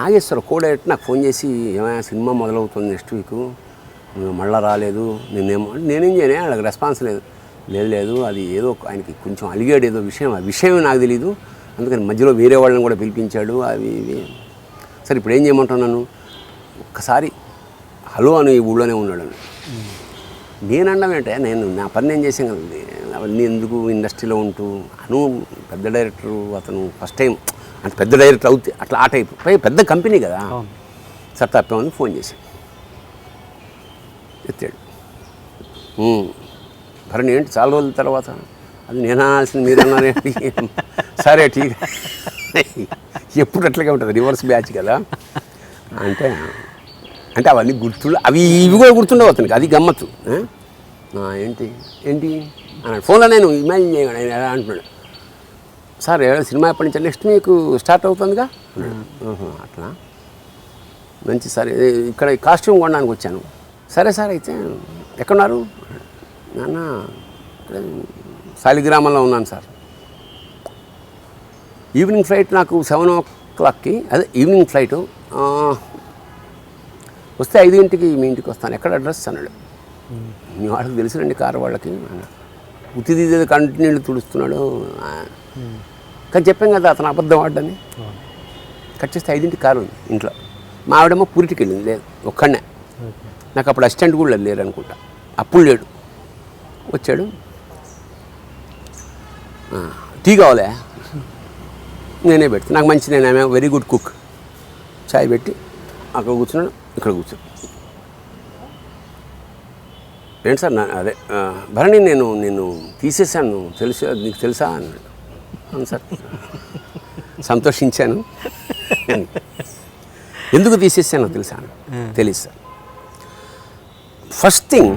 Nageswara co director నాకు phone చేసి ఏమైనా సినిమా మొదలవుతుంది నెక్స్ట్ వీక్ మళ్ళీ రాలేదు నేనేం చేయను, వాళ్ళకి రెస్పాన్స్ లేదు అది ఏదో ఆయనకి కొంచెం అలిగాడు ఏదో విషయం, ఆ విషయం నాకు తెలీదు, అందుకని మధ్యలో వేరే వాళ్ళని కూడా పిలిపించాడు అవి ఇవి. సరే ఇప్పుడు ఏం చేయమంటున్నాను, ఒక్కసారి హలో అని ఈ ఊళ్ళోనే ఉన్నాడు అని నేను అనడం ఏంటే, నేను నా పని నేను చేసాను కదండి, అవన్నీ ఎందుకు ఇండస్ట్రీలో ఉంటూ అను పెద్ద డైరెక్టరు, అతను ఫస్ట్ టైం అంటే పెద్ద డైరెక్టర్ అవుతే అట్లా ఆ టైప్ పెద్ద కంపెనీ కదా. సార్ తప్పేమని ఫోన్ చేశాను, ఎత్తాడు. భరణి ఏంటి చాలా రోజుల తర్వాత, అది నేను అనాల్సింది మీరు అన్నారేంటి, సరే ఠీక్, ఎప్పుడు అట్లాగే ఉంటుంది రివర్స్ బ్యాచ్ కదా అంటే అవన్నీ గుర్తులు అవి ఇవి కూడా గుర్తుండవు అతనికి, అది గమ్మత్తు. ఏంటి అన్నాడు ఫోన్లో, నేను ఇమాజిన్ చేయగానే ఎలా అంటున్నాడు, సార్ సినిమా ఎప్పటి నుంచి, నెక్స్ట్ మీకు స్టార్ట్ అవుతుందిగా అట్లా మంచి సార్, ఇక్కడ కాస్ట్యూమ్ కొనడానికి వచ్చాను. సరే సార్ అయితే ఎక్కడున్నారు, నాన్న ఇక్కడ శాలిగ్రామంలో ఉన్నాను సార్, ఈవినింగ్ ఫ్లైట్ నాకు 7 o'clockకి, అదే ఈవినింగ్ ఫ్లైటు, వస్తే 5 గంటలకి మీ ఇంటికి వస్తాను, ఎక్కడ అడ్రస్ అన్నాడు. మీ వాళ్ళకి తెలుసునండి కారు వాళ్ళకి అన్నాడు. ఉత్తిదీదే కంటిన్యూలు తుడుస్తున్నాడు, కానీ చెప్పాం కదా అతను అబద్ధం ఆడని. కట్ చేస్తే 5 గంటలకి కారు ఉంది ఇంట్లో, మా ఆవిడేమో పూరిటికి వెళ్ళింది, లేదు ఒక్కడనే, నాకు అప్పుడు అసిస్టెంట్ కూడా లేరు అనుకుంటా, అప్పుడు లేడు. వచ్చాడు, టీ కావాలే, నేనే పెడతాను, నాకు మంచి, నేనే వెరీ గుడ్ కుక్, చాయ్ పెట్టి అక్కడ కూర్చున్నాడు, ఇక్కడ కూర్చో. ఏంటి సార్ అదే భరణి నేను తీసేసాను తెలుసా, నీకు తెలుసా అన్నాడు. అవును సార్, సంతోషించాను. ఎందుకు తీసేసానో తెలుసా, తెలుసు సార్. First thing